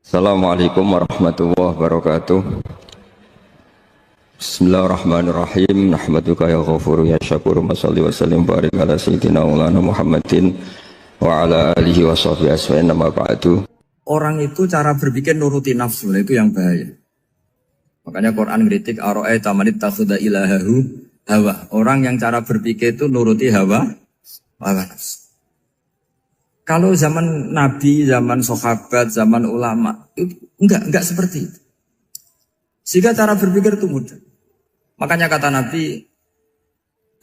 Assalamualaikum warahmatullahi wabarakatuh. Bismillahirrahmanirrahim. Nahmaduka ya ghafuru ya syakuru. Masalli wa sallim barik ala sayyidina maulana Muhammadin wa ala alihi wa sahbihi asfa'in nama ba'du. Orang itu cara berpikir nuruti nafsu, itu yang bahaya. Makanya Quran ngeritik ara'aita man ittakhadha ilahahu hawa. Orang yang cara berpikir itu nuruti hawa nafsu. Kalau zaman Nabi, zaman sahabat, zaman ulama, itu enggak seperti itu. Sehingga cara berpikir itu mudah. Makanya kata Nabi,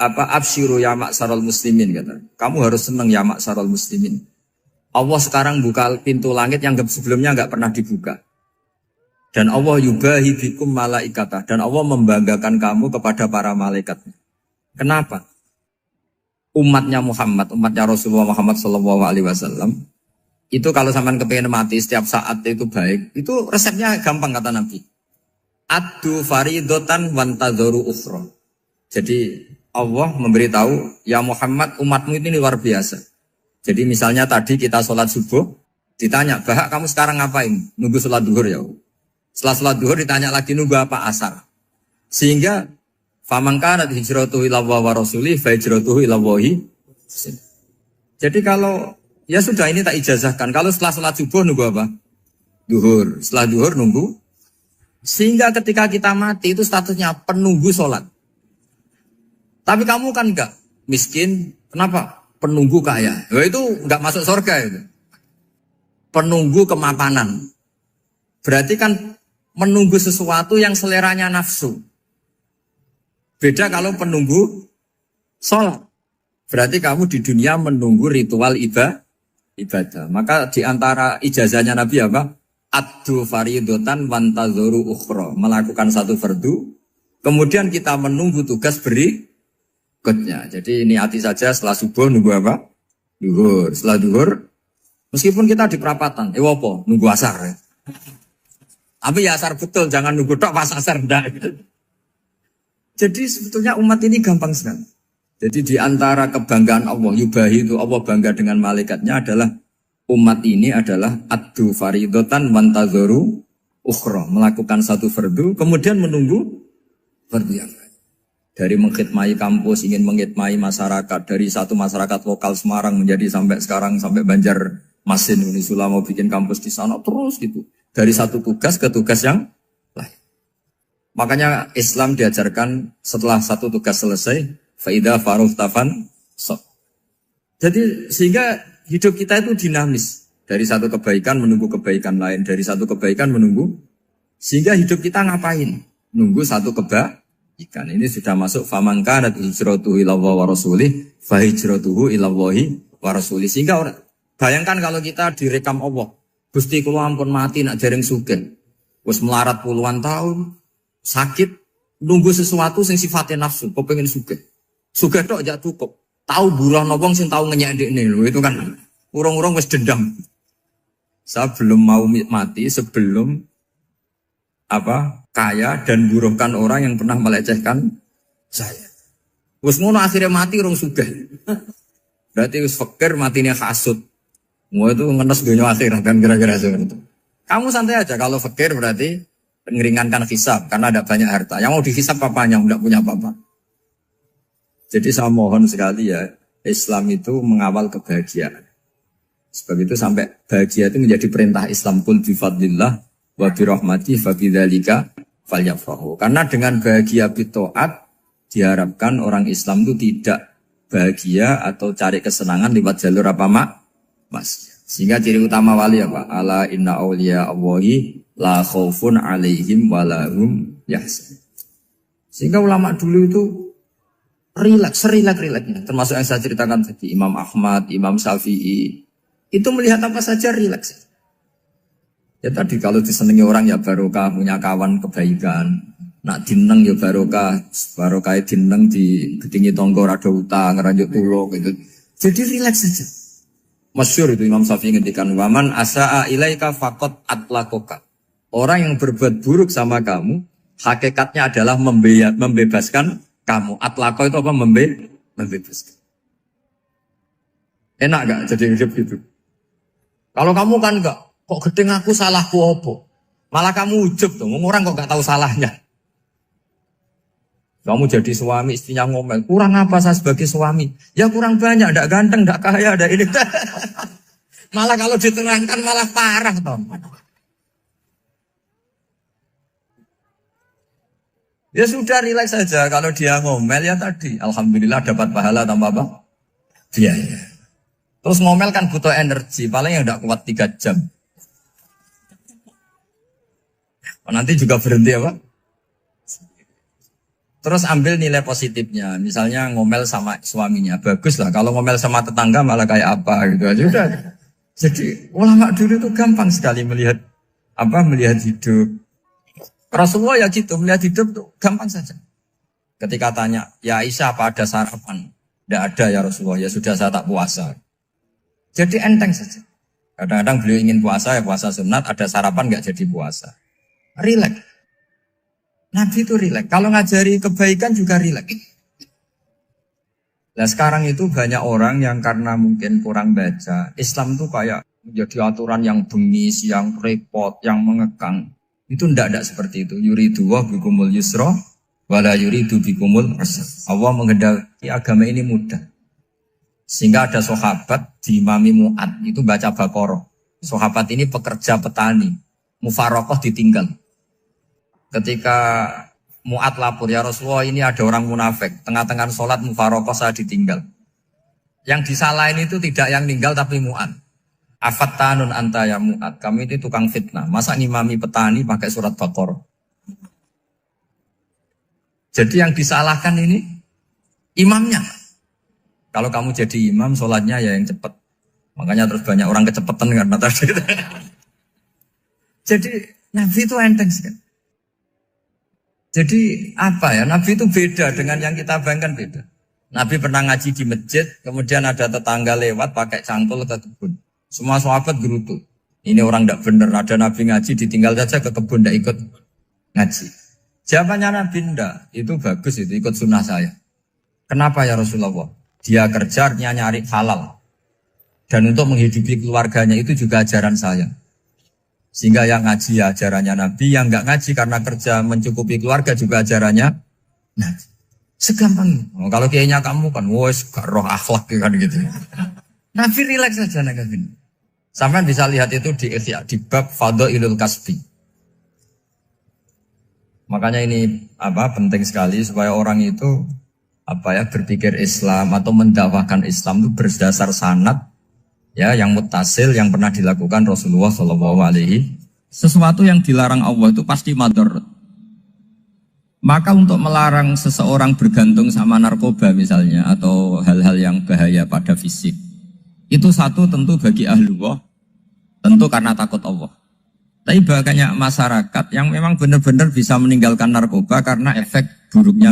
absyiru ya ma'syaral muslimin, kata. Kamu harus senang ya ma'syaral muslimin. Allah sekarang buka pintu langit yang sebelumnya enggak pernah dibuka. Dan Allah yubahi bikum malaikatah. Dan Allah membanggakan kamu kepada para malaikat. Kenapa? Umatnya Muhammad, umatnya Rasulullah Muhammad SAW, itu kalau sampean kepengen mati setiap saat itu baik, itu resepnya gampang kata Nabi. Addu faridotan wantadzoru ukhra. Jadi Allah memberitahu, ya Muhammad, umatmu ini luar biasa. Jadi misalnya tadi kita sholat subuh, ditanya, Bahak kamu sekarang ngapain? Nunggu sholat duhur ya. Setelah sholat duhur ditanya lagi nunggu apa asar. Sehingga faman kanat hijratuhu ila Allah wa rasulih fa hijratuhu ila Allah. Jadi kalau ya sudah ini tak ijazahkan. Kalau setelah salat subuh nunggu apa? Duhur. Setelah duhur nunggu. Sehingga ketika kita mati itu statusnya penunggu salat. Tapi kamu kan enggak miskin. Kenapa? Penunggu kaya. Ya itu enggak masuk surga itu. Penunggu kemapanan. Berarti kan menunggu sesuatu yang seleranya nafsu. Beda kalau penunggu sholat. Berarti kamu di dunia menunggu ritual ibadah. Maka di antara ijazahnya Nabi apa? Addu faridotan wantadzoru ukhra. Melakukan satu fardu. Kemudian kita menunggu tugas berikutnya. Jadi niati saja setelah subuh nunggu apa? Duhur. Setelah duhur, meskipun kita di perapatan. Apa? Nunggu asar. Ya. Tapi ya asar betul. Jangan nunggu tok pas asar. Enggak. Jadi sebetulnya umat ini gampang sekali. Jadi di antara kebanggaan Allah, yubahi itu Allah bangga dengan malaikatnya adalah umat ini adalah addu faridotan wantadzoru ukhra. Melakukan satu fardu, kemudian menunggu fardu yang lain. Dari mengkhidmati kampus, ingin mengkhidmati masyarakat. Dari satu masyarakat lokal Semarang menjadi sampai sekarang, sampai Banjarmasin. Unisula mau bikin kampus di sana, terus gitu. Dari satu tugas ke tugas yang lain. Makanya Islam diajarkan setelah satu tugas selesai, faida faruh tafan sok. Jadi sehingga hidup kita itu dinamis. Dari satu kebaikan menunggu kebaikan lain, dari satu kebaikan menunggu. Sehingga hidup kita ngapain? Nunggu satu kebaikan. Ini sudah masuk faman kanat hijratuhu ila Allah wa rasulih, fa hijratuhu ila Allah wa rasulih. Sehingga bayangkan kalau kita direkam Allah, Gusti kula ampun mati nak jaring sugih. Wis melarat puluhan tahun. Sakit, nunggu sesuatu sing sifatnya nafsu, kok pengen sugih. Sugih tok aja cukup. Tahu buruh wong sing tahu ngenyekne lho, itu kan urung-urung wis dendam. Saya belum mau mati sebelum kaya dan buruhkan orang yang pernah melecehkan saya. Wis ngono akhirnya mati urung sugih. Berarti wis fakir matine hasud. Mau itu ngenes dunia akhirat kan kira-kira seperti itu. Kamu santai aja kalau fakir berarti meringankan hisab karena ada banyak harta. Yang mau dihisab papanya tidak punya apa-apa. Jadi saya mohon sekali ya, Islam itu mengawal kebahagiaan. Sebab itu sampai bahagia itu menjadi perintah Islam, qul bi fadlillah wa bi rahmatihi fa bidzalika falyafrahu. Karena dengan bahagia bi taat diharapkan orang Islam itu tidak bahagia atau cari kesenangan lewat jalur mas. Sehingga ciri utama wali apa? Ala inna auliya Allahi la khaufun alaihim walahum yahzanun. Sehingga ulama dulu itu rileks-rileksnya. Termasuk yang saya ceritakan tadi, Imam Ahmad, Imam Syafi'i. Itu melihat apa saja rileks. Ya tadi kalau disenangi orang ya barokah, punya kawan kebaikan. Nak dineng ya barokah dineng di gedingi tonggo rada utang, ranjuk tulo gitu. Jadi rileks saja. Masyhur itu Imam Syafi'i ngendikan waman asaa ilaika faqat atlakoka. Orang yang berbuat buruk sama kamu, hakikatnya adalah membebaskan kamu. Atlaqo itu apa? Membebaskan. Enak gak jadi hidup gitu? Kalau kamu kan enggak, Kok gedeng aku salahku opo? Malah kamu ujub tuh, orang kok gak tahu salahnya. Kamu jadi suami, istrinya ngomel, kurang apa saya sebagai suami? Ya kurang banyak, ndak ganteng, ndak kaya, ndak ini. Malah kalau diterangkan malah parah toh. Ya sudah rileks saja, kalau dia ngomel ya tadi, alhamdulillah dapat pahala tanpa apa? Biaya. Terus ngomel kan butuh energi, paling yang ndak kuat 3 jam. Nanti juga berhenti apa? Terus ambil nilai positifnya, misalnya ngomel sama suaminya, bagus lah. Kalau ngomel sama tetangga malah kayak apa gitu aja udah. Jadi ulama dulu itu gampang sekali melihat hidup. Rasulullah ya gitu, melihat hidup tuh gampang saja. Ketika tanya, ya Aisyah apa ada sarapan? Tidak ada ya Rasulullah, ya sudah saya tak puasa. Jadi enteng saja. Kadang-kadang beliau ingin puasa, ya puasa sunat, ada sarapan nggak jadi puasa. Rileks. Nabi itu rileks. Kalau ngajari kebaikan juga rileks. Nah sekarang itu banyak orang yang karena mungkin kurang baca. Islam itu kayak menjadi aturan yang bengis, yang repot, yang mengekang. Itu tidak seperti itu. Yuridu wa bikumul yusra, wala yuridu bikumul usra. Allah menghendaki agama ini mudah. Sehingga ada sahabat di Imami Mu'ad itu baca Baqarah. Sahabat ini pekerja petani. Mufarokoh ditinggal. Ketika Mu'ad lapor, ya Rasulullah ini ada orang munafik. Tengah-tengah sholat mufarokoh saya ditinggal. Yang disalahin itu tidak yang tinggal tapi Mu'ad. Afattanun anta ya Mu'ad. Kami itu tukang fitnah. Masa ngimami petani pakai surat Baqarah. Jadi yang disalahkan ini imamnya. Kalau kamu jadi imam, sholatnya ya yang cepat. Makanya terus banyak orang kecepatan karena tadi. Jadi Nabi itu enteng sekali. Jadi apa ya, Nabi itu beda dengan yang kita bayangkan beda. Nabi pernah ngaji di masjid, kemudian ada tetangga lewat pakai cangkul ke kebun. Semua sahabat gerutu. Ini orang tidak benar, ada Nabi ngaji ditinggal saja ke kebun, tidak ikut ngaji. Jawabannya Nabi tidak, itu bagus itu ikut sunnah saya. Kenapa ya Rasulullah? Dia kerjanya nyari halal. Dan untuk menghidupi keluarganya itu juga ajaran saya. Sehingga yang ngaji ya ajarannya Nabi, yang nggak ngaji karena kerja mencukupi keluarga juga ajarannya Nabi. Segampang. Oh, kalau kayaknya kamu kan, wes gak roh akhlak kan gitu. Nabi rileks saja Nabi. Sampai bisa lihat itu di bab Fadhailul Kasbi. Makanya ini penting sekali supaya orang itu berpikir Islam atau mendakwakan Islam itu berdasar sanad. Ya, yang muttasil yang pernah dilakukan Rasulullah SAW. Sesuatu yang dilarang Allah itu pasti madharat. Maka untuk melarang seseorang bergantung sama narkoba misalnya atau hal-hal yang bahaya pada fisik, itu satu tentu bagi ahlullah, tentu karena takut Allah. Tapi banyak masyarakat yang memang benar-benar bisa meninggalkan narkoba karena efek buruknya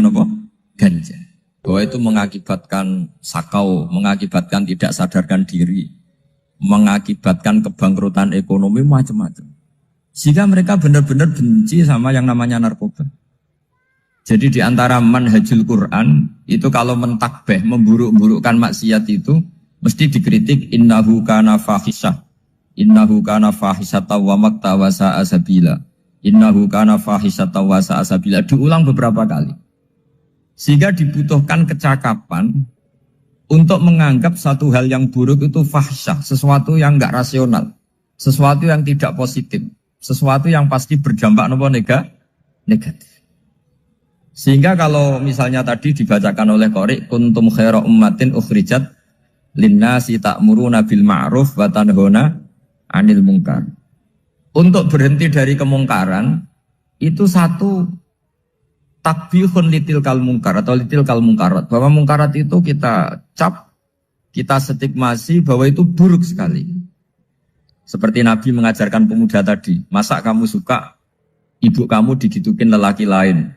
ganja. Bahwa itu mengakibatkan sakau, mengakibatkan tidak sadarkan diri, mengakibatkan kebangkrutan ekonomi macam-macam. Sehingga mereka benar-benar benci sama yang namanya narkoba. Jadi di antara manhajul Quran itu kalau mentakbih, memburuk-burukkan maksiat itu mesti dikritik innahu kana fahisyah. Innahu kana fahisyata wa makta wa sa'a sabila. Innahu kana fahisyata wa sa'a sabila. Diulang beberapa kali. Sehingga dibutuhkan kecakapan untuk menganggap satu hal yang buruk itu fahsyah, sesuatu yang enggak rasional, sesuatu yang tidak positif, sesuatu yang pasti berdampak negatif. Sehingga kalau misalnya tadi dibacakan oleh Qori, kuntum khaira ummatin ukhrijat linnasi ta'muruna bil ma'ruf wa tanhauna 'anil munkar. Untuk berhenti dari kemungkaran itu satu takbihun litil kal mungkar atau litil kal mungkarat, bahwa mungkarat itu kita cap, kita stigmasi bahwa itu buruk sekali. Seperti Nabi mengajarkan pemuda tadi, masa kamu suka ibu kamu digitukin lelaki lain,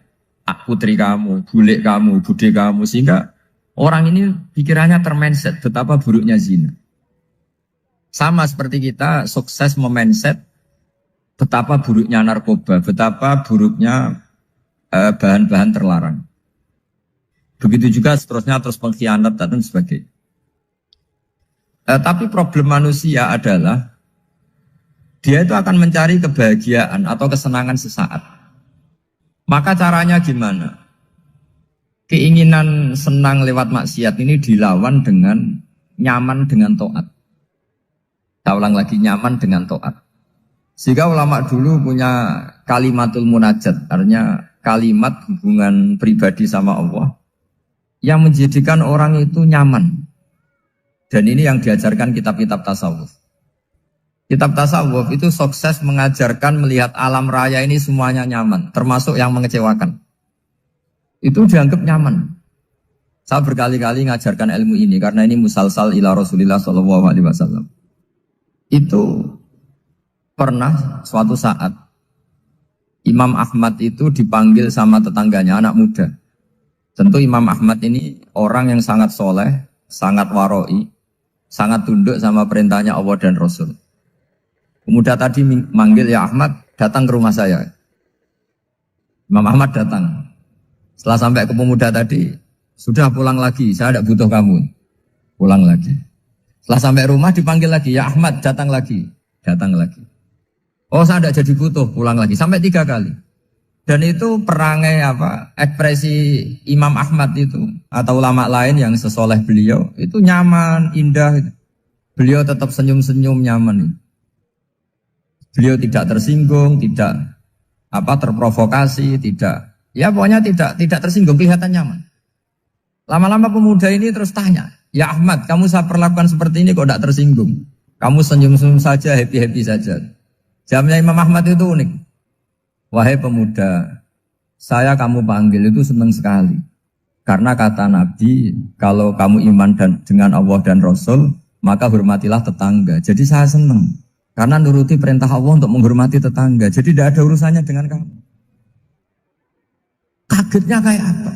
putri kamu, bule kamu, bude kamu, sehingga orang ini pikirannya termindset betapa buruknya zina. Sama seperti kita sukses memindset betapa buruknya narkoba, betapa buruknya bahan-bahan terlarang. Begitu juga seterusnya, terus pengkhianat dan sebagainya. Tapi problem manusia adalah Dia itu akan mencari kebahagiaan atau kesenangan sesaat. Maka caranya gimana? Keinginan senang lewat maksiat ini dilawan dengan nyaman dengan taat. Saya ulang lagi, nyaman dengan taat. Sehingga ulama dulu punya kalimatul munajat, artinya kalimat hubungan pribadi sama Allah yang menjadikan orang itu nyaman. Dan ini yang diajarkan kitab-kitab tasawuf. Kitab tasawuf itu sukses mengajarkan melihat alam raya ini semuanya nyaman, termasuk yang mengecewakan. Itu dianggap nyaman. Saya berkali-kali mengajarkan ilmu ini karena ini musalsal ila Rasulillah SAW. Itu pernah suatu saat Imam Ahmad itu dipanggil sama tetangganya, anak muda. Tentu Imam Ahmad ini orang yang sangat soleh, sangat waroi, sangat tunduk sama perintahnya Allah dan Rasul. Pemuda tadi manggil, ya Ahmad, datang ke rumah saya. Imam Ahmad datang. Setelah sampai ke pemuda tadi, sudah pulang lagi, saya tidak butuh kamu. Pulang lagi. Setelah sampai rumah dipanggil lagi, ya Ahmad, datang lagi. Datang lagi. Oh, saya tidak jadi butuh, pulang lagi. Sampai 3 kali. Dan itu perangai ekspresi Imam Ahmad itu atau ulama lain yang sesoleh beliau itu nyaman, indah. Beliau tetap senyum-senyum nyaman. Beliau tidak tersinggung, tidak terprovokasi, tidak. Ya pokoknya tidak tersinggung, kelihatan nyaman. Lama-lama pemuda ini terus tanya, ya Ahmad, kamu saya perlakukan seperti ini kok tidak tersinggung? Kamu senyum-senyum saja, happy-happy saja. Jawabnya Imam Ahmad itu unik. Wahai pemuda, saya kamu panggil itu senang sekali. Karena kata Nabi, kalau kamu iman dengan Allah dan Rasul, maka hormatilah tetangga. Jadi saya senang. Karena nuruti perintah Allah untuk menghormati tetangga. Jadi tidak ada urusannya dengan kamu. Kagetnya kayak apa?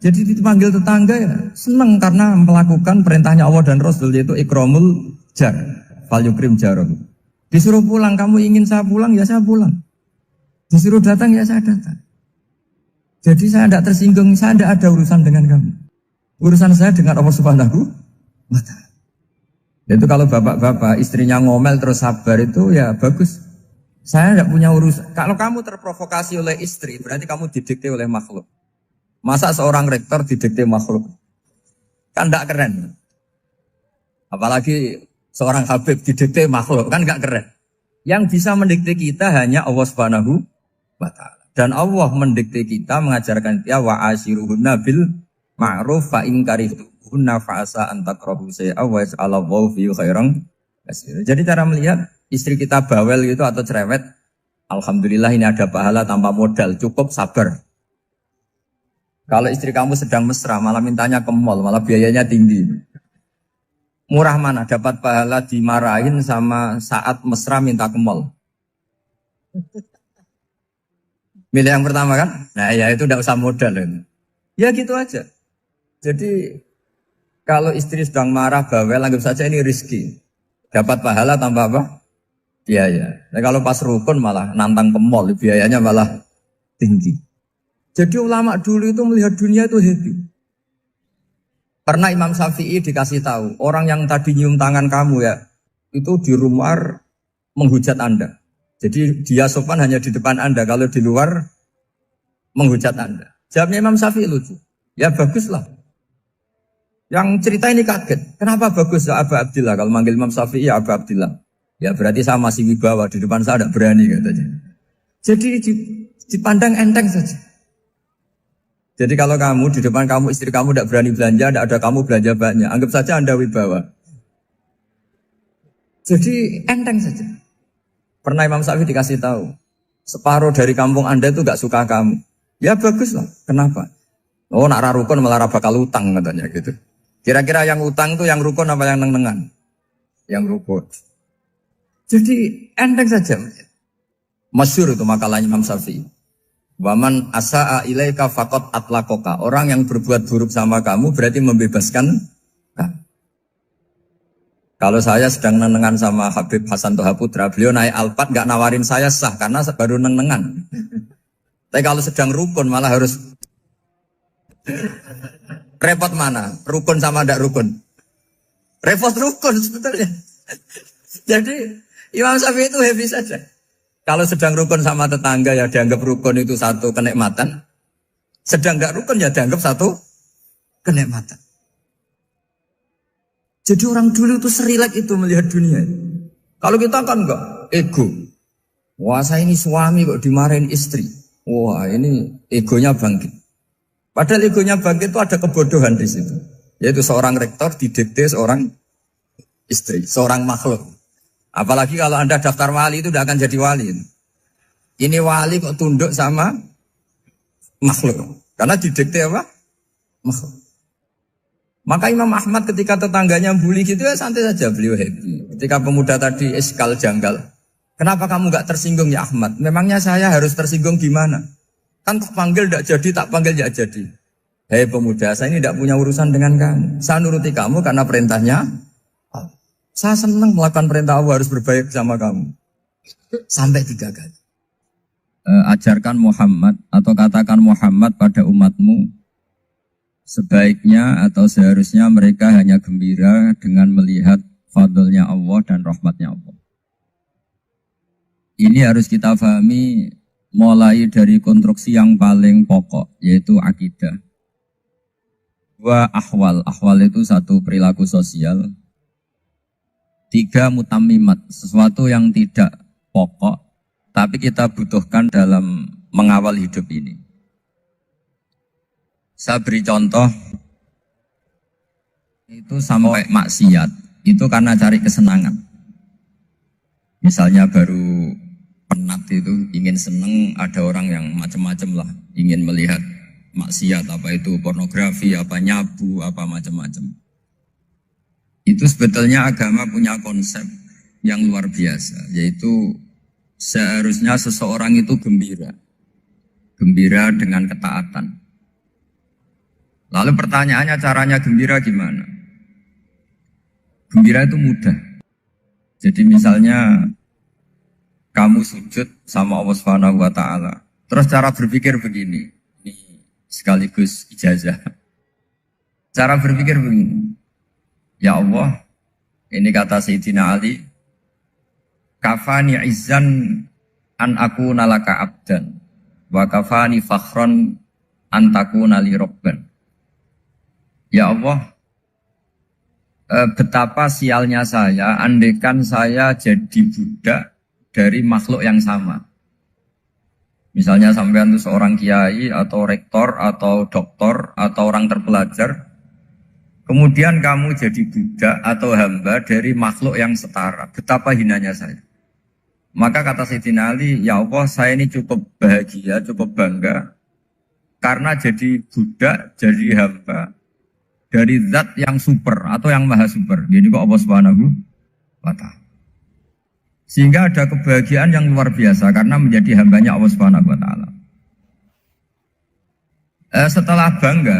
Jadi dipanggil tetangga ya senang karena melakukan perintahnya Allah dan Rasul, yaitu ikramul jar, fal yukrim jarum. Disuruh pulang, kamu ingin saya pulang, ya saya pulang. Disuruh datang, ya saya datang. Jadi saya tidak tersinggung, saya tidak ada urusan dengan kamu. Urusan saya dengan Allah Subhanahu wa Ta'ala. Itu kalau bapak-bapak istrinya ngomel terus sabar itu ya bagus. Saya tidak punya urusan. Kalau kamu terprovokasi oleh istri, berarti kamu didikte oleh makhluk. Masa seorang rektor didikte makhluk? Kan tidak keren. Apalagi seorang Habib didikte makhluk, kan tidak keren. Yang bisa mendikte kita hanya Allah Subhanahu wa Ta'ala. Dan Allah mendikte kita, mengajarkan kita wa ashiruhunna bil ma'ruf fa in karihtuhunna fa'asa an takrahu shay'an wa yaj'alallahu fi khairan katsira. Jadi cara melihat istri kita bawel gitu atau cerewet, alhamdulillah ini ada pahala tanpa modal, cukup sabar. Kalau istri kamu sedang mesra, malah mintanya ke mall, malah biayanya tinggi. Murah mana dapat pahala dimarahin sama saat mesra minta ke mall? Milih yang pertama kan? Nah ya itu tidak usah modal. Ya gitu aja. Jadi kalau istri sedang marah, bawel, anggap saja ini rezeki. Dapat pahala tanpa apa? Biaya. Nah, kalau pas rukun malah nantang ke mall, biayanya malah tinggi. Jadi ulama dulu itu melihat dunia itu happy. Pernah Imam Syafi'i dikasih tahu, orang yang tadi nyium tangan kamu ya, itu di rumah menghujat Anda. Jadi dia sopan hanya di depan Anda, kalau di luar menghujat Anda. Jawabnya Imam Syafi'i lucu. Ya baguslah. Yang cerita ini kaget. Kenapa bagus ya Aba Abdillah? Kalau manggil Imam Syafi'i ya Aba Abdillah. Ya berarti saya masih wibawa, di depan saya tidak berani katanya. Jadi dipandang enteng saja. Jadi kalau kamu di depan kamu istri kamu tidak berani belanja, tidak ada kamu belanja banyak, anggap saja Anda wibawa. Jadi enteng saja. Pernah Imam Syafi'i dikasih tahu, separuh dari kampung Anda itu gak suka kamu. Ya bagus lah. Kenapa? Oh nak rukun malah bakal utang katanya gitu. Kira-kira yang utang itu yang rukun apa yang neng-nengan? Yang rukun. Jadi enteng saja. Masyhur itu makalahnya Imam Syafi'i. Waman asa'a ilaika faqad atlaqaka. Orang yang berbuat buruk sama kamu berarti membebaskan kamu. Kalau saya sedang nenengan sama Habib Hasan Toha Putra, beliau naik Alphard gak nawarin saya sah karena baru nenengan. Tapi kalau sedang rukun malah harus repot mana? Rukun sama ndak rukun? Repot rukun sebetulnya. Jadi Imam Syafi'i itu happy saja. Kalau sedang rukun sama tetangga ya dianggap rukun itu satu kenikmatan. Sedang nggak rukun ya dianggap satu kenikmatan. Jadi orang dulu itu serilek itu melihat dunia. Kalau kita kan enggak, ego. Wah saya ini suami kok dimarahin istri. Wah ini egonya bangkit. Padahal egonya bangkit itu ada kebodohan di situ. Yaitu seorang rektor didikte seorang istri, seorang makhluk. Apalagi kalau Anda daftar wali itu tidak akan jadi wali. Ini wali kok tunduk sama makhluk. Karena didikte apa? Makhluk. Maka Imam Ahmad ketika tetangganya bully gitu ya santai saja, beliau happy. Ketika pemuda tadi eskal janggal. Kenapa kamu gak tersinggung ya Ahmad? Memangnya saya harus tersinggung gimana? Kan tak panggil tidak jadi, tak panggil tidak jadi. Hei pemuda, saya ini tidak punya urusan dengan kamu. Saya nuruti kamu karena perintahnya. Saya senang melakukan perintah Allah, harus berbaik sama kamu. Sampai 3 kali. Ajarkan Muhammad atau katakan Muhammad pada umatmu. Sebaiknya atau seharusnya mereka hanya gembira dengan melihat fadlnya Allah dan rahmatnya Allah. Ini harus kita pahami mulai dari konstruksi yang paling pokok, yaitu akidah. 2 ahwal. Ahwal itu 1 perilaku sosial. 3 mutammimat, sesuatu yang tidak pokok, tapi kita butuhkan dalam mengawal hidup ini. Saya beri contoh, itu sampai maksiat, itu karena cari kesenangan. Misalnya baru penat itu, ingin seneng, ada orang yang macam-macam lah, ingin melihat maksiat, apa itu pornografi, apa nyabu, apa macam-macam. Itu sebetulnya agama punya konsep yang luar biasa, yaitu seharusnya seseorang itu gembira. Gembira dengan ketaatan. Lalu pertanyaannya caranya gembira gimana? Gembira itu mudah. Jadi misalnya kamu sujud sama Allah Subhanahu wa taala. Terus cara berpikir begini. Ini sekaligus ijazah. Cara berpikir begini. Ya Allah, ini kata Sayyidina Ali, kafani izzan an aku nalaka abdan, wa kafani fakhron an takuna li robban. Ya Allah, betapa sialnya saya, andaikan saya jadi budak dari makhluk yang sama. Misalnya sampean itu seorang kiai atau rektor atau doktor atau orang terpelajar, kemudian kamu jadi budak atau hamba dari makhluk yang setara. Betapa hinanya saya. Maka kata Sayyidina Ali, ya Allah saya ini cukup bahagia, cukup bangga. Karena jadi budak, jadi hamba dari zat yang super atau yang maha super. Jadi kok Allah Subhanahu wa ta'ala. Sehingga ada kebahagiaan yang luar biasa karena menjadi hambanya Allah Subhanahu wa ta'ala. Setelah bangga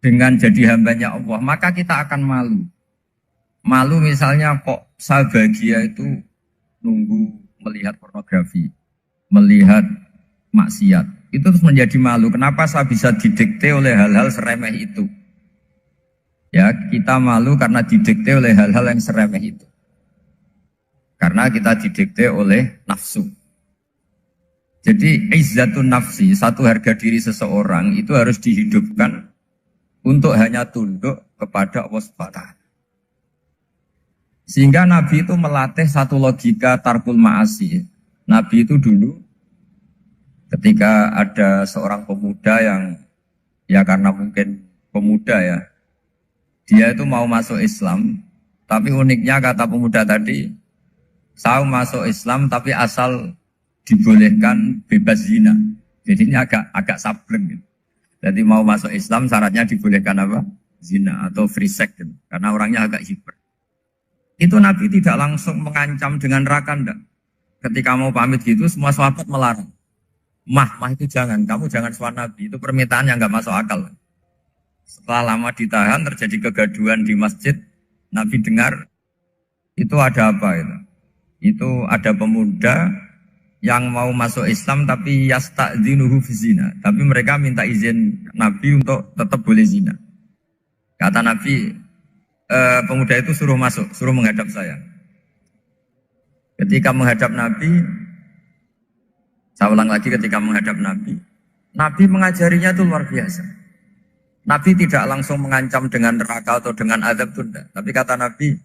dengan jadi hambanya Allah, maka kita akan malu. Malu misalnya kok saya bahagia itu nunggu melihat pornografi, melihat maksiat. Itu terus menjadi malu. Kenapa saya bisa didikte oleh hal-hal seremeh itu? Ya, kita malu karena didikte oleh hal-hal yang seremeh itu. Karena kita didikte oleh nafsu. Jadi izzatun nafsi, satu harga diri seseorang itu harus dihidupkan untuk hanya tunduk kepada Allah Subhanahu wa ta'ala. Sehingga Nabi itu melatih satu logika tarkul ma'asi. Nabi itu dulu ketika ada seorang pemuda yang ya karena mungkin pemuda ya, dia itu mau masuk Islam, tapi uniknya kata pemuda tadi, saya masuk Islam tapi asal dibolehkan bebas zina. Jadi ini agak sableng gitu. Jadi mau masuk Islam syaratnya dibolehkan apa? Zina atau free sex gitu. Karena orangnya agak hiper. Itu Nabi tidak langsung mengancam dengan neraka enggak. Ketika mau pamit gitu semua sahabat melarang. Mah itu jangan, kamu jangan suan Nabi. Itu permintaan yang enggak masuk akal. Setelah lama ditahan terjadi kegaduhan di masjid, Nabi dengar itu ada apa itu? Itu ada pemuda yang mau masuk Islam tapi yasta'dzinuhu fi zina. Tapi mereka minta izin Nabi untuk tetap boleh zina. Kata Nabi, pemuda itu suruh masuk, suruh menghadap saya. Ketika menghadap Nabi, saya ulang lagi ketika menghadap Nabi, Nabi mengajarinya itu luar biasa. Nabi tidak langsung mengancam dengan neraka atau dengan azab tunda. Tapi kata Nabi,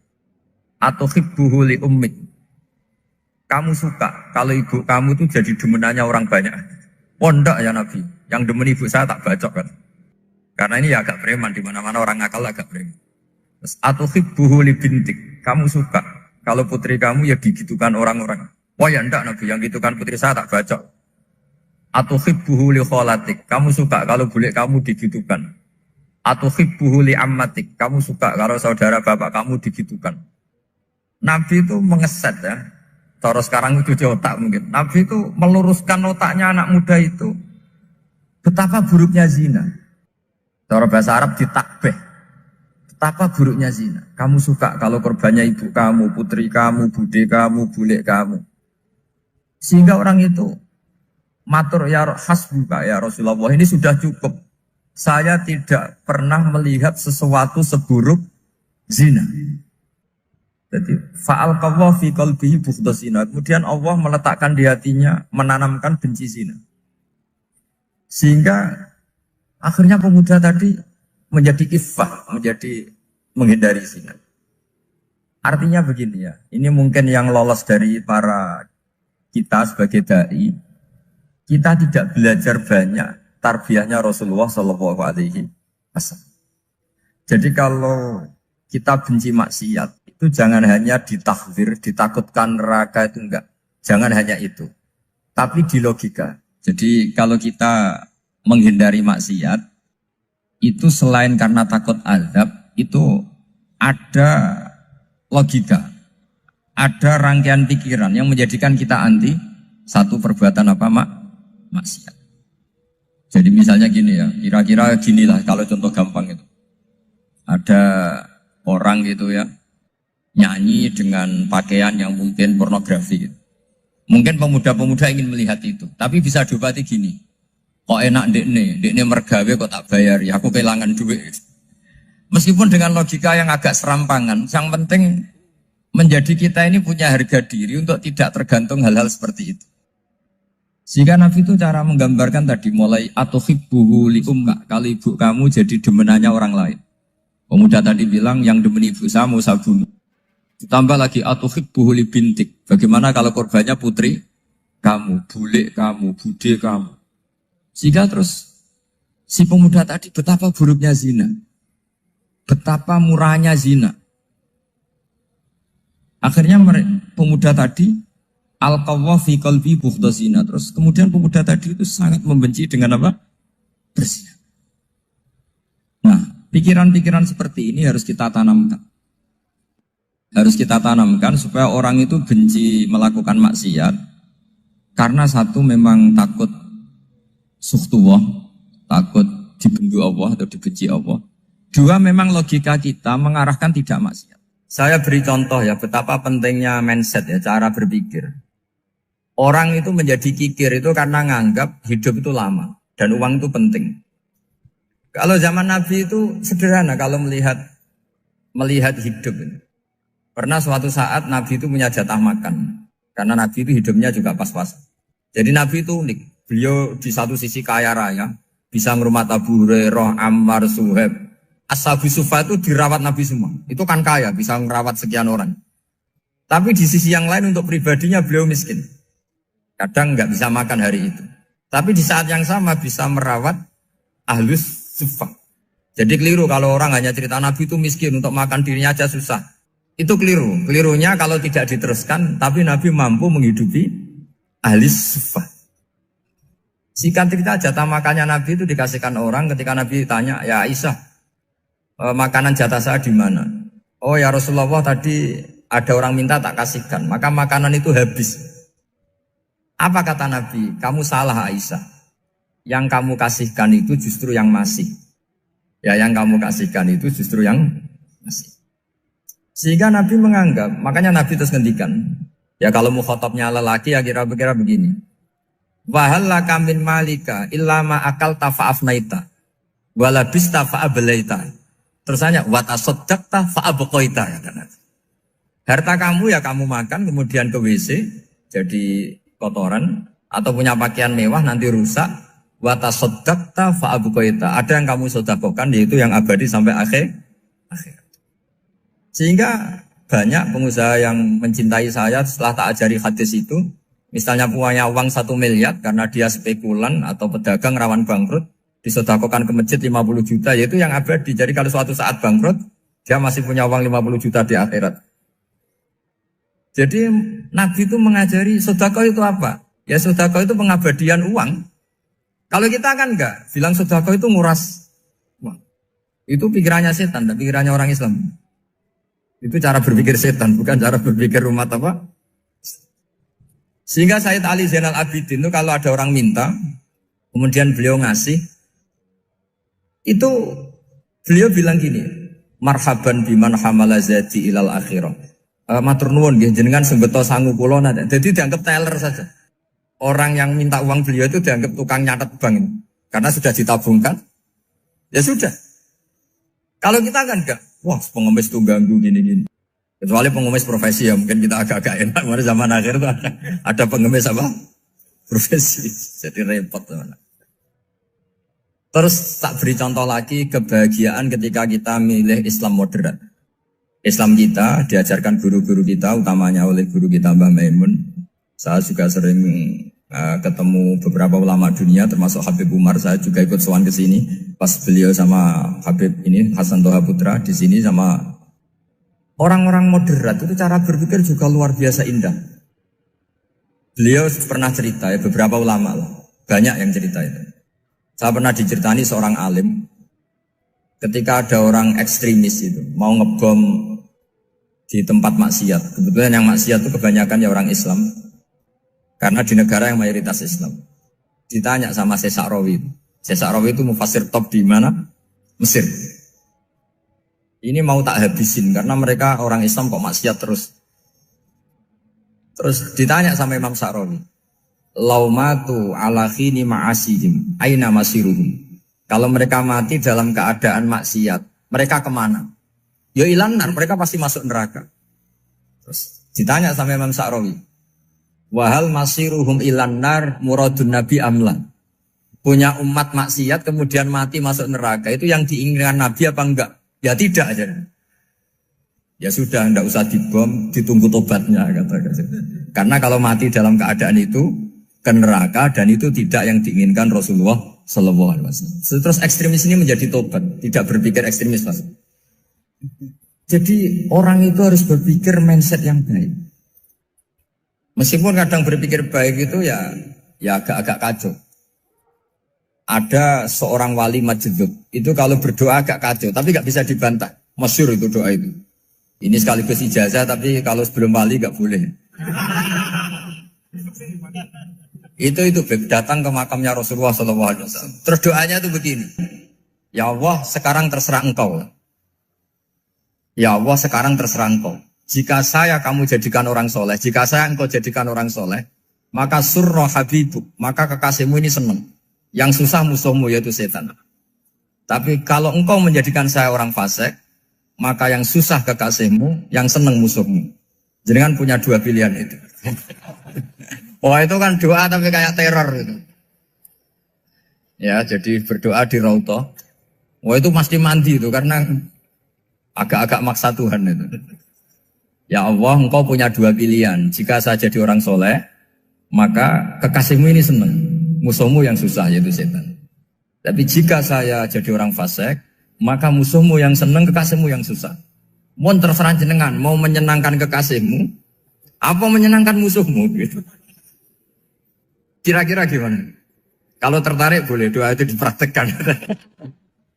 atuhibbuhu li ummik. Kamu suka kalau ibu kamu itu jadi demenannya orang banyak. Oh enggak ya Nabi, yang demen ibu saya tak bacok kan. Karena ini ya agak preman, di mana-mana orang nakal agak preman. Terus atuhibbuhu li bintik. Kamu suka kalau putri kamu ya digitukan orang-orang. Oh ya enggak Nabi, yang gitukan putri saya tak bacok. Atuhibbuhu li kholatik. Kamu suka kalau bule kamu digitukan. Atuhibbuhu li ammatik. Kamu suka kalau saudara bapak kamu digitukan. Nabi itu mengeset ya. Cara sekarang itu di otak mungkin. Nabi itu meluruskan otaknya anak muda itu. Betapa buruknya zina. Cara bahasa Arab ditakbih. Betapa buruknya zina. Kamu suka kalau korbannya ibu kamu, putri kamu, bude kamu, bule kamu. Sehingga orang itu matur ya hasbuka ya Rasulullah, ini sudah cukup. Saya tidak pernah melihat sesuatu seburuk zina. Jadi fa'alqallahu fi qalbihi bughdha zina. Kemudian Allah meletakkan di hatinya, menanamkan benci zina. Sehingga akhirnya pemuda tadi menjadi iffah, menjadi menghindari zina. Artinya begini ya, ini mungkin yang lolos dari para kita sebagai dai, kita tidak belajar banyak tarbiyahnya Rasulullah Shallallahu Alaihi Wasallam. Jadi kalau kita benci maksiat, itu jangan hanya ditahzir, ditakutkan neraka itu enggak. Jangan hanya itu. Tapi di logika. Jadi kalau kita menghindari maksiat, itu selain karena takut azab, itu ada logika. Ada rangkaian pikiran yang menjadikan kita anti satu perbuatan apa maksiat. Jadi misalnya gini ya, kira-kira ginilah kalau contoh gampang itu. Ada orang gitu ya, nyanyi dengan pakaian yang mungkin pornografi gitu. Mungkin pemuda-pemuda ingin melihat itu, tapi bisa diobati gini. Kok enak dekne mergawe kok tak bayar, ya aku kehilangan duit. Meskipun dengan logika yang agak serampangan, yang penting menjadi kita ini punya harga diri untuk tidak tergantung hal-hal seperti itu. Sehingga Nabi itu cara menggambarkan tadi mulai atuhibbuhu li ummik, kalau ibu kamu jadi demenannya orang lain. Pemuda tadi bilang yang demen ibu saya mau saya bunuh. Ditambah lagi atuhibbuhu li bintik. Bagaimana kalau korbannya putri kamu, bule kamu, bude kamu. Sehingga terus si pemuda tadi betapa buruknya zina. Betapa murahnya zina. Akhirnya pemuda tadi alqawwa fi qalbi bughdha zina. Terus kemudian pemuda tadi itu sangat membenci dengan apa? Berzina. Nah, pikiran-pikiran seperti ini harus kita tanamkan. Harus kita tanamkan supaya orang itu benci melakukan maksiat. Karena satu memang takut sukhtuwah, takut dibendu Allah atau dibenci Allah. Dua memang logika kita mengarahkan tidak maksiat. Saya beri contoh ya betapa pentingnya mindset ya, cara berpikir. Orang itu menjadi kikir itu karena nganggap hidup itu lama dan uang itu penting. Kalau zaman Nabi itu sederhana kalau melihat hidup. Pernah suatu saat Nabi itu punya jatah makan. Karena Nabi itu hidupnya juga pas-pasan. Jadi Nabi itu unik. Beliau di satu sisi kaya raya, bisa ngurmat Abu Hurairah, Ammar, Suhaib. Ashabu Sufa itu dirawat Nabi semua. Itu kan kaya, bisa merawat sekian orang. Tapi di sisi yang lain untuk pribadinya beliau miskin. Kadang nggak bisa makan hari itu. Tapi di saat yang sama bisa merawat Ahlus Sufa. Jadi keliru kalau orang hanya cerita Nabi itu miskin, untuk makan dirinya aja susah. Itu keliru. Kelirunya kalau tidak diteruskan, tapi Nabi mampu menghidupi Ahlus Sufa. Singkat cerita jatah makannya Nabi itu dikasihkan orang ketika Nabi tanya, ya Aisyah, makanan jatah saya di mana? Oh ya Rasulullah, tadi ada orang minta tak kasihkan, maka makanan itu habis. Apa kata Nabi? Kamu salah Aisyah. Yang kamu kasihkan itu justru yang masih. Ya yang kamu kasihkan itu justru yang masih. Sehingga Nabi menganggap, makanya Nabi terus ngendikan. Ya kalau mukhatabnya lelaki ya kira-kira begini. Wahallaka min malika illa ma akalta fa'afnaita walabista fa'ablaita. Tersanya watasaddaqta fa'abqaita kata Nabi. Harta kamu ya kamu makan, kemudian ke WC, jadi kotoran, atau punya pakaian mewah nanti rusak. Wa tasaddaqta fa abqaita. Ada yang kamu sedekahkan, yaitu yang abadi sampai akhir. Sehingga banyak pengusaha yang mencintai saya setelah tak ajari hadis itu, misalnya punya uang 1 miliar karena dia spekulan atau pedagang rawan bangkrut, disedekahkan ke masjid 50 juta, yaitu yang abadi. Jadi kalau suatu saat bangkrut, dia masih punya uang 50 juta di akhirat. Jadi Nabi itu mengajari sedekah itu apa? Ya sedekah itu pengabadian uang. Kalau kita kan enggak, bilang sedekah itu nguras uang. Itu pikirannya setan, dan pikirannya orang Islam. Itu cara berpikir setan, bukan cara berpikir umat apa? Sehingga Sayyid Ali Zainal Abidin itu kalau ada orang minta, kemudian beliau ngasih, itu beliau bilang gini, marhaban biman hamala zati ilal akhirah. Matur nuwun nggih jenengan sembeto sangu kula nate. Jadi dianggap teller saja. Orang yang minta uang beliau itu dianggap tukang nyatet bank ini. Karena sudah ditabungkan. Ya sudah. Kalau kita kan enggak, wah pengemis itu ganggu gini-gini. Kecuali pengemis profesi ya, mungkin kita agak-agak enak. Mari zaman akhir itu ada pengemis apa? Profesi. Jadi repot teman. Terus tak beri contoh lagi kebahagiaan ketika kita milih Islam moderat. Islam kita diajarkan guru-guru kita, utamanya oleh guru kita Mbah Maimun. Saya juga sering ketemu beberapa ulama dunia, termasuk Habib Umar. Saya juga ikut sowan ke sini pas beliau sama Habib ini Hasan Toha Putra di sini sama orang-orang moderat. Itu cara berpikir juga luar biasa indah. Beliau pernah cerita ya, beberapa ulama lah, banyak yang cerita itu. Saya pernah diceritani seorang alim ketika ada orang ekstremis itu mau ngebom di tempat maksiat. Kebetulan yang maksiat itu kebanyakan ya orang Islam. Karena di negara yang mayoritas Islam. Ditanya sama Syekh Sa'rawi. Syekh Sa'rawi itu mufassir top di mana? Mesir. Ini mau tak habisin karena mereka orang Islam kok maksiat terus. Terus ditanya sama Imam Sa'rawi. Laumatu ala khini ma'asihim aina masiruhum. Kalau mereka mati dalam keadaan maksiat, mereka kemana? Ya ilanar, mereka pasti masuk neraka. Terus ditanya sama Imam Sa'rawi. Wahal masiruhum ilanar muradun nabi amlan. Punya umat maksiat kemudian mati masuk neraka, itu yang diinginkan Nabi apa enggak? Ya tidak aja. Ya sudah, enggak usah dibom, ditunggu tobatnya kata. Karena kalau mati dalam keadaan itu ke neraka, dan itu tidak yang diinginkan Rasulullah Sallallahu Alaihi Wasallam. Terus ekstremis ini menjadi tobat, tidak berpikir ekstremis Mas. Jadi orang itu harus berpikir mindset yang baik. Meskipun kadang berpikir baik itu ya agak-agak kacau. Ada seorang wali majdub, itu kalau berdoa agak kacau, tapi gak bisa dibantah. Masyhur itu doa itu. Ini sekaligus ijazah, tapi kalau sebelum wali gak boleh. Itu datang ke makamnya Rasulullah SAW. Terus doanya itu begini. Ya Allah, sekarang terserah engkau. Ya Allah, sekarang terserah engkau. Jika saya kamu jadikan orang soleh, jika saya engkau jadikan orang soleh, maka surra habibuk, maka kekasihmu ini senang. Yang susah musuhmu yaitu setan. Tapi kalau engkau menjadikan saya orang fasik, maka yang susah kekasihmu, yang senang musuhmu. Jangan punya dua pilihan itu. Wah itu kan doa tapi kayak teror itu. Ya jadi berdoa di Raudhah. Wah itu mesti mandi itu karena agak-agak maksa Tuhan itu. Ya Allah, engkau punya dua pilihan. Jika saya jadi orang soleh, maka kekasihmu ini senang. Musuhmu yang susah, yaitu setan. Tapi jika saya jadi orang fasik, maka musuhmu yang senang, kekasihmu yang susah. Mohon terserah jenengan, mau menyenangkan kekasihmu, apa menyenangkan musuhmu? Gitu. Kira-kira gimana? Kalau tertarik boleh doa itu dipraktekkan.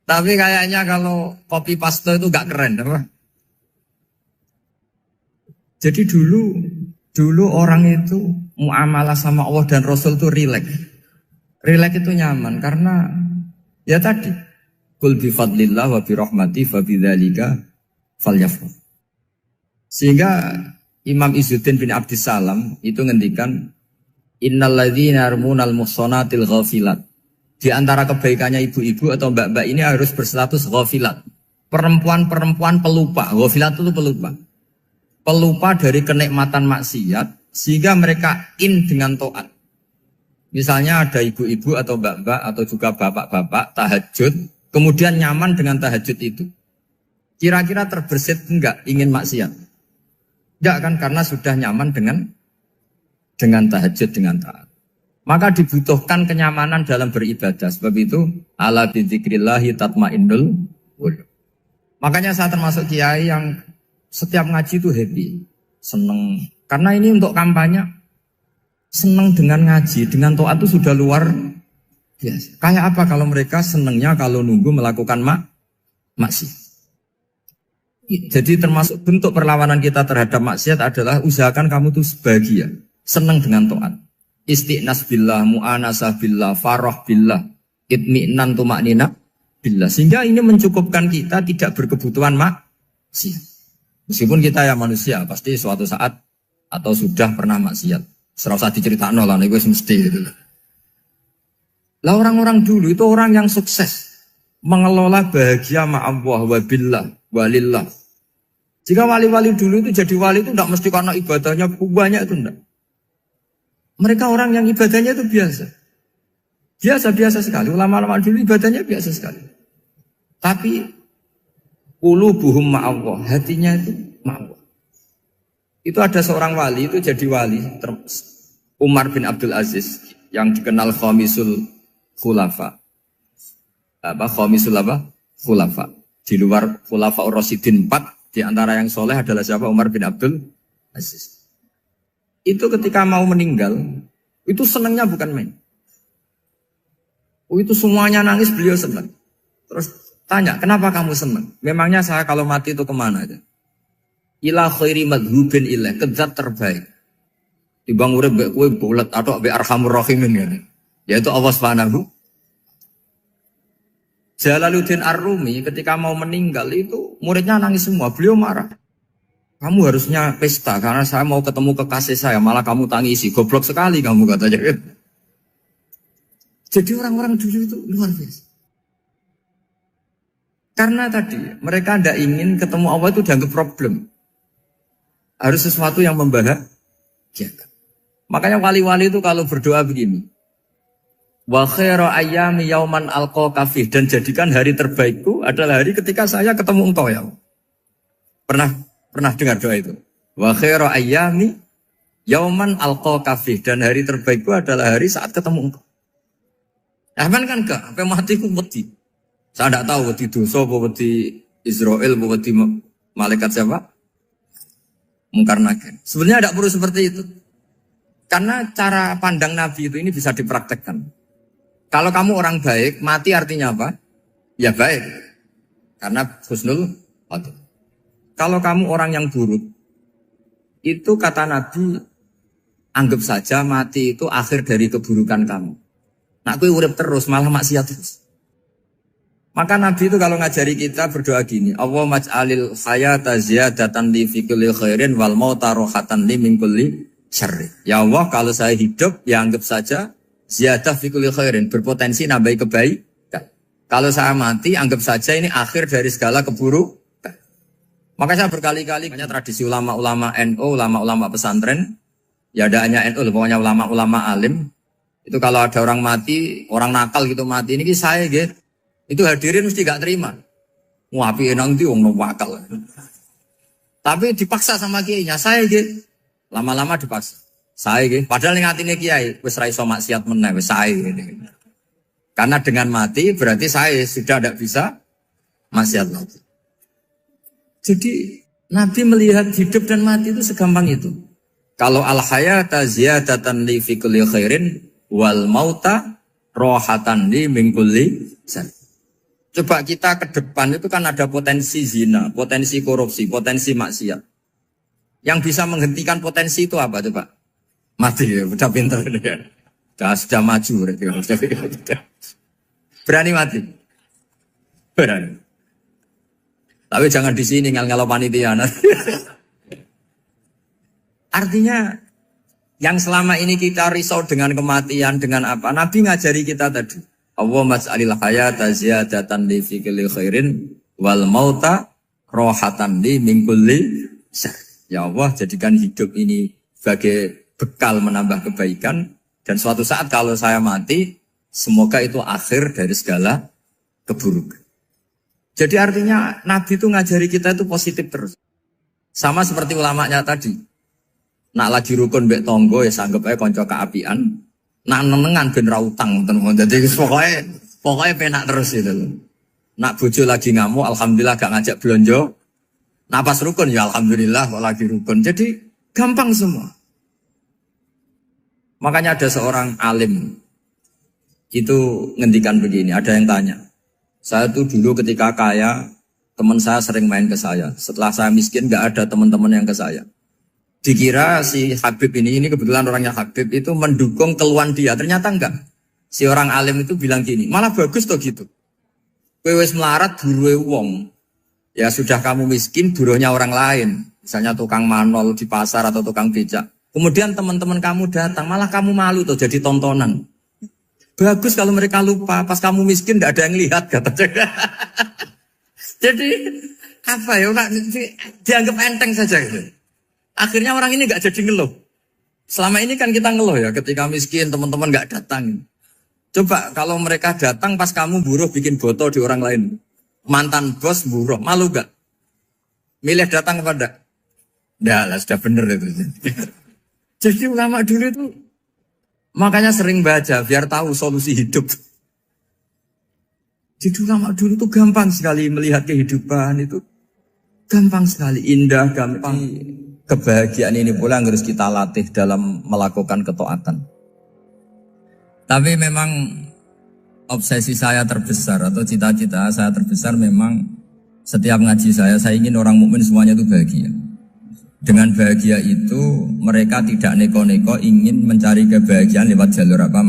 Tapi kayaknya kalau copy paste itu gak keren, apa? Jadi dulu orang itu muamalah sama Allah dan Rasul itu rileks. Rileks itu nyaman karena ya tadi qul bi fadlillah wa bi rahmati fa bidzalika falyafrah. Sehingga Imam Izzuddin bin Abdissalam itu ngendikan innalladzina yarmunal muhsanatil ghafilat. Di antara kebaikannya ibu-ibu atau mbak-mbak ini harus berstatus ghafilat. Perempuan-perempuan pelupa. Ghafilat itu pelupa. pelupa dari kenikmatan maksiat sehingga mereka in dengan taat. Misalnya ada ibu-ibu atau mbak-mbak atau juga bapak-bapak tahajud, kemudian nyaman dengan tahajud itu. Kira-kira terbersit enggak ingin maksiat? Enggak kan, karena sudah nyaman dengan tahajud, dengan taat. Maka dibutuhkan kenyamanan dalam beribadah. Sebab itu ala bidzikrillahi tatmainnul qulub. Makanya saya termasuk kiai yang setiap ngaji itu happy, seneng. Karena ini untuk kampanye, seneng dengan ngaji, dengan taat itu sudah luar biasa. Kayak apa kalau mereka senengnya kalau nunggu melakukan maksiat. Jadi termasuk bentuk perlawanan kita terhadap maksiat adalah usahakan kamu tuh bahagia, seneng dengan taat. Istiqnas billah, mu'anasah billah, farah billah, itmi'nan tumaknina billah. Sehingga ini mencukupkan kita tidak berkebutuhan maksiat. Meskipun kita ya manusia, pasti suatu saat atau sudah pernah maksiat. Serasa diceritakan lah, itu mesti gitu. Lah orang-orang dulu itu orang yang sukses mengelola bahagia ma'allah wa billah walillah. Jika wali-wali dulu itu jadi wali itu tidak mesti karena ibadahnya banyak, itu enggak. Mereka orang yang ibadahnya itu biasa. Biasa-biasa sekali. Ulama-ulama dulu ibadahnya biasa sekali. Tapi qulubuhum ma'allah, hatinya itu ma'allah. Itu ada seorang wali itu jadi wali, Umar bin Abdul Aziz yang dikenal khamisul khulafa. Khamisul khulafa. Di luar khulafa Rasyidin 4, di antara yang soleh adalah siapa? Umar bin Abdul Aziz. Itu ketika mau meninggal, itu senangnya bukan main. Itu semuanya nangis, beliau senang. Terus tanya, kenapa kamu senang? Memangnya saya kalau mati itu kemana aja? Ila khairi madhubin ilah, ke zat terbaik. Dibang urip mbek kowe bulet atau mbek arhamur rahimin kan. Yaitu Allah Subhanahu. Jalaluddin Ar-Rumi ketika mau meninggal itu muridnya nangis semua, beliau marah. Kamu harusnya pesta karena saya mau ketemu kekasih saya, malah kamu tangisi, goblok sekali kamu katanya. Jadi orang-orang dulu itu luar biasa. Karena tadi mereka tidak ingin ketemu Allah itu dianggap problem. Harus sesuatu yang membahagiakan. Makanya wali-wali itu kalau berdoa begini. Wa khairu ayyami yauman alqa fih, dan jadikan hari terbaikku adalah hari ketika saya ketemu engkau ya. Pernah dengar doa itu? Wa khairu ayyami yauman alqa fih, dan hari terbaikku adalah hari saat ketemu engkau. Aman kan enggak? Sampai mati ku wedi. Saya tidak tahu wedi dosa apa wedi Israel apa wedi malaikat siapa? Mungkar nakir. Sebenarnya tidak perlu seperti itu. Karena cara pandang Nabi itu ini bisa dipraktekkan. Kalau kamu orang baik, mati artinya apa? Ya baik. Karena husnul khotimah. Kalau kamu orang yang buruk, itu kata Nabi, anggap saja mati itu akhir dari keburukan kamu. Nah, aku urip terus, malah maksiat terus. Maka Nabi itu kalau ngajari kita berdoa gini, Allah maj'alil hayata ziyadatan li fi kulli khairin wal mauta rohatan li min kulli syarri. Ya Allah, kalau saya hidup, ya anggap saja ziyadah fi kulli khairin, berpotensi nambahi kebaikan. Kalau saya mati, anggap saja ini akhir dari segala keburukan. Maka saya berkali-kali, banyak tradisi ulama-ulama NU, ulama-ulama pesantren, ya ada hanya NU, pokoknya ulama-ulama alim. Itu kalau ada orang mati, orang nakal gitu mati, ini saya gitu. Itu hadirin mesti gak terima. Ngapain nanti orang nakal. Tapi dipaksa sama kiainya, saya gitu. Lama-lama dipaksa. Saya gitu. Padahal ngatine kiai, wis ra iso maksiat meneh, wis saya gitu. Karena dengan mati berarti saya sudah tidak bisa maksiat lagi. Jadi Nabi melihat hidup dan mati itu segampang itu. Kalau al-hayata ziyadatan li fi kulli khairin wal mauta rohatan li min kulli syarr. Coba kita ke depan itu kan ada potensi zina, potensi korupsi, potensi maksiat. Yang bisa menghentikan potensi itu apa coba? Mati ya, udah pintar ya. Sudah maju berani mati. Berani. Tapi jangan di sini ngel-ngelo panitia. Artinya yang selama ini kita risau dengan kematian, dengan apa? Nabi ngajari kita tadi. Allah mas'alil hayata ziyadatan li fi kulli khairin wal mauta rohatan li min kulli syarr. Ya Allah, jadikan hidup ini sebagai bekal menambah kebaikan. Dan suatu saat kalau saya mati, semoga itu akhir dari segala keburukan. Jadi artinya Nabi itu ngajari kita itu positif terus. Sama seperti ulamanya tadi. Nak lagi rukun mbek tonggo ya sanggep ae kanca keapian. Nak nenengan ben ra utang tenan. Jadi pokoknya penak terus itu. Nak bojo lagi ngamuk, alhamdulillah gak ngajak belanja. Nak pas rukun ya alhamdulillah kok lagi rukun. Jadi gampang semua. Makanya ada seorang alim itu ngendikan begini, ada yang tanya. Saya tuh dulu ketika kaya, teman saya sering main ke saya. Setelah saya miskin gak ada teman-teman yang ke saya. Dikira si Habib ini kebetulan orangnya Habib itu mendukung keluhan dia. Ternyata enggak. Si orang alim itu bilang gini, malah bagus toh gitu. Kowe wis melarat buruhe wong. Ya sudah kamu miskin, buruhnya orang lain. Misalnya tukang manol di pasar atau tukang becak. Kemudian teman-teman kamu datang, malah kamu malu tuh jadi tontonan. Bagus kalau mereka lupa, pas kamu miskin tidak ada yang lihat katanya. Jadi apa ya, dianggap enteng saja gitu. Akhirnya orang ini nggak jadi ngeluh. Selama ini kan kita ngeluh ya, ketika miskin teman-teman nggak datang. Coba kalau mereka datang pas kamu buruh bikin botol di orang lain. Mantan bos buruh, malu gak? Milih datang kepada? Dah lah, sudah bener itu. Jadi ulama dulu itu makanya sering baca biar tahu solusi hidup. Jadi ulama dulu itu gampang sekali melihat kehidupan itu. Gampang sekali, indah, gampang. Kebahagiaan ini pula yang harus kita latih dalam melakukan ketaatan. Tapi memang obsesi saya terbesar atau cita-cita saya terbesar memang setiap ngaji saya ingin orang mukmin semuanya itu bahagia. Dengan bahagia itu mereka tidak neko-neko ingin mencari kebahagiaan lewat jalur apa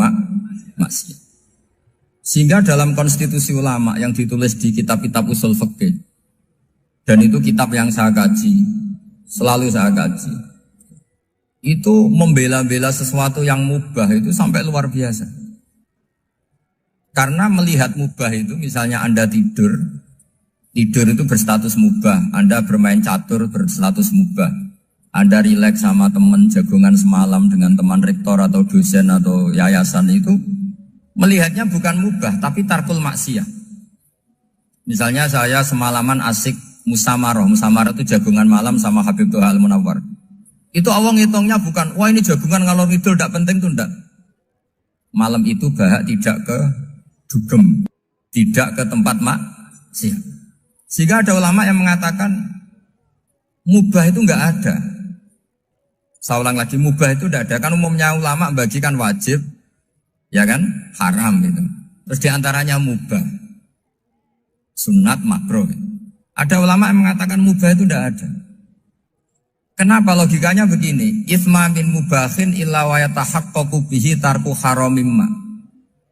maksiat. Sehingga dalam konstitusi ulama yang ditulis di kitab-kitab usul fikih dan itu kitab yang saya kaji, selalu saya kaji. Itu membela-bela sesuatu yang mubah itu sampai luar biasa. Karena melihat mubah itu, misalnya Anda tidur itu berstatus mubah. Anda bermain catur berstatus mubah. Anda rileks sama teman jagongan semalam dengan teman rektor atau dosen atau yayasan itu, melihatnya bukan mubah, tapi tarkul maksiyah. Misalnya saya semalaman asik musamarah itu jagongan malam sama Habib Toha Al-Munawwar. Itu awang hitungnya bukan, wah ini jagongan ngalor ngidul tidak penting tuh enggak. Malam itu bahak tidak ke dugem, tidak ke tempat maksiat. Sehingga ada ulama yang mengatakan mubah itu enggak ada. Saya ulang lagi, mubah itu enggak ada. Kan umumnya ulama bagikan wajib, ya kan, haram gitu. Terus diantaranya mubah, sunat, makruh. Ada ulama yang mengatakan mubah itu enggak ada. Kenapa logikanya begini? Itsma min mubahin illa wa yatahaqqaqu bihi tarku haramimma.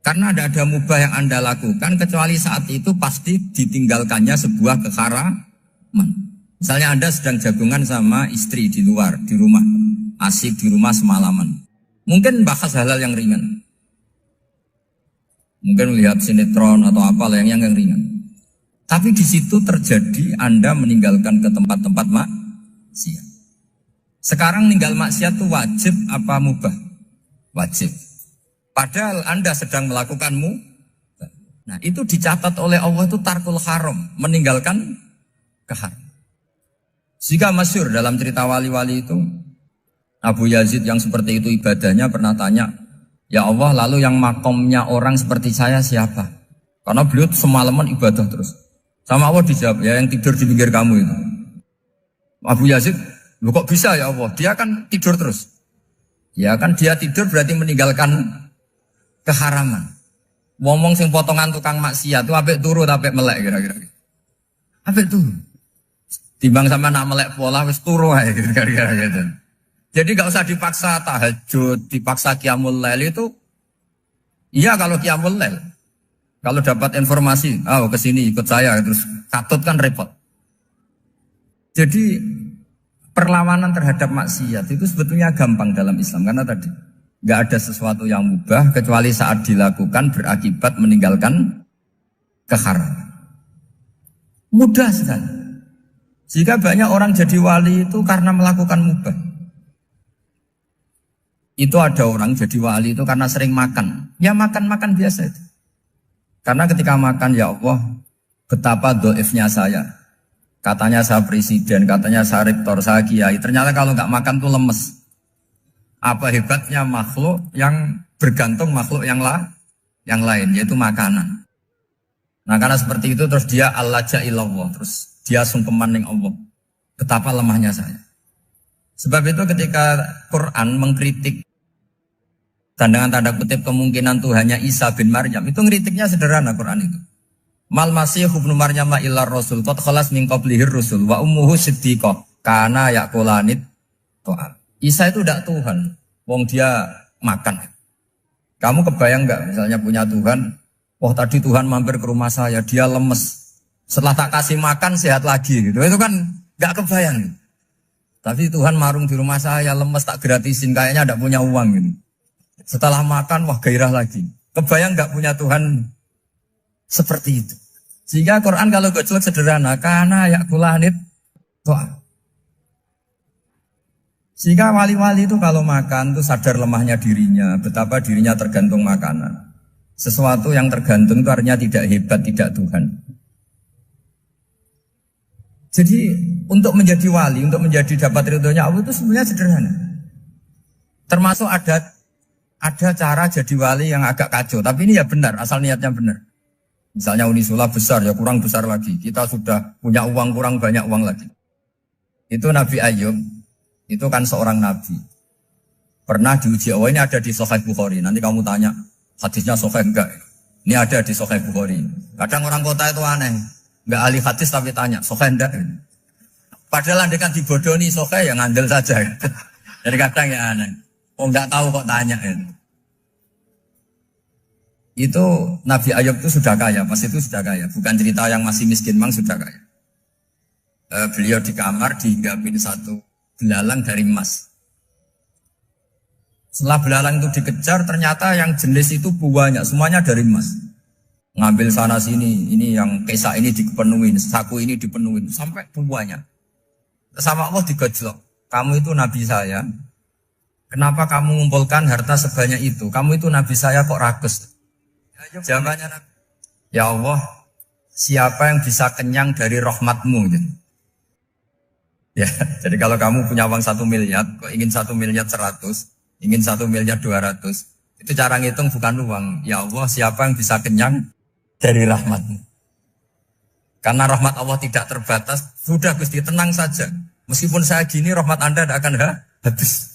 Karena ada mubah yang Anda lakukan kecuali saat itu pasti ditinggalkannya sebuah keharaman. Misalnya Anda sedang jagungan sama istri di luar, di rumah, asik di rumah semalaman. Mungkin bahas hal-hal yang ringan. Mungkin melihat sinetron atau apa yang ringan. Tapi di situ terjadi Anda meninggalkan ke tempat-tempat maksiat. Sekarang ninggal maksiat itu wajib apa mubah? Wajib. Padahal Anda sedang melakukanmu. Nah itu dicatat oleh Allah itu tarkul haram, meninggalkan keharam. Jika masyhur dalam cerita wali-wali itu, Abu Yazid yang seperti itu ibadahnya pernah tanya, ya Allah lalu yang makomnya orang seperti saya siapa? Karena beliau semalaman ibadah terus. Sama Allah dijawab, ya yang tidur di pinggir kamu itu. Abu Yazid, lu kok bisa ya Allah? Dia kan tidur terus. Ya kan dia tidur berarti meninggalkan keharaman. Ngomong sing potongan tukang maksiat itu apik turu apik melek kira-kira. Apik turu. Timbang sama nak melek pola wis turu ae kira-kira gitu. Jadi gak usah dipaksa tahajud, dipaksa qiyamul lail itu. Iya kalau qiyamul lail. Kalau dapat informasi, kesini ikut saya terus katut kan repot. Jadi perlawanan terhadap maksiat itu sebetulnya gampang dalam Islam karena tadi nggak ada sesuatu yang mubah kecuali saat dilakukan berakibat meninggalkan keharaman. Mudah sekali. Jika banyak orang jadi wali itu karena melakukan mubah. Itu ada orang jadi wali itu karena sering makan. Ya makan-makan biasa itu. Karena ketika makan, ya Allah, betapa doifnya saya. Katanya saya presiden, katanya saya rektor, saya kiai. Ternyata kalau nggak makan tuh lemes. Apa hebatnya makhluk yang bergantung makhluk yang lain, yaitu makanan. Nah karena seperti itu terus dia al-laja'illallah, terus dia sungkeman ning Allah. Betapa lemahnya saya. Sebab itu ketika Quran mengkritik dan dengan tanda kutip kemungkinan Tuhannya Isa bin Maryam, itu ngeritiknya sederhana Quran itu. Mal masih ibnu Maryam illa rasul qad khalas min qablihir rusul wa ummuhu siddiqah kana yaqulanit ta'am. Isa itu tidak Tuhan, wong dia makan. Kamu kebayang nggak misalnya punya Tuhan, wah tadi Tuhan mampir ke rumah saya, dia lemes. Setelah tak kasih makan sehat lagi gitu. Itu kan nggak kebayang. Tapi Tuhan marung di rumah saya, lemes tak gratisin, kayaknya tidak punya uang gitu. Setelah makan, wah gairah lagi. Kebayang nggak punya Tuhan seperti itu. Sehingga Quran kalau gojlok sederhana, karena yaqulanit ta'am. Sehingga wali-wali itu kalau makan itu sadar lemahnya dirinya, betapa dirinya tergantung makanan. Sesuatu yang tergantung itu artinya tidak hebat, tidak Tuhan. Jadi untuk menjadi wali, untuk menjadi dapat ridhonya Allah itu sebenarnya sederhana. Termasuk ada cara jadi wali yang agak kacau, tapi ini ya benar, asal niatnya benar. Misalnya Unisula besar, ya kurang besar lagi. Kita sudah punya uang, kurang banyak uang lagi. Itu Nabi Ayub. Itu kan seorang nabi. Pernah diuji, oh ini ada di Sahih Bukhari. Nanti kamu tanya, hadisnya Sahih enggak? Ini ada di Sahih Bukhari. Kadang orang kota itu aneh. Enggak ahli hadis tapi tanya, Sahih enggak? Padahal andai kan dibodohi Sahih, ya ngandel saja. Jadi kadang ya aneh. Oh enggak tahu kok tanya. Itu Nabi Ayub itu sudah kaya, pas itu sudah kaya. Bukan cerita yang masih miskin, memang sudah kaya. Beliau di kamar dihinggapin satu belalang dari emas. Setelah belalang itu dikejar, ternyata yang jenis itu banyak, semuanya dari emas. Ngambil sana sini, ini yang kesak ini dipenuhin, saku ini dipenuhin, sampai banyak. Sama Allah digojlok. Kamu itu nabi saya. Kenapa kamu mengumpulkan harta sebanyak itu? Kamu itu nabi saya kok rakus? Jawabannya, ya Allah, siapa yang bisa kenyang dari rahmatmu? Ya, jadi kalau kamu punya uang 1 miliar, kok ingin 1 miliar 100, ingin 1 miliar 200, itu cara ngitung bukan uang. Ya Allah, siapa yang bisa kenyang dari rahmatmu? Karena rahmat Allah tidak terbatas, sudah Gusti tenang saja. Meskipun saya gini, rahmat Anda tidak akan habis.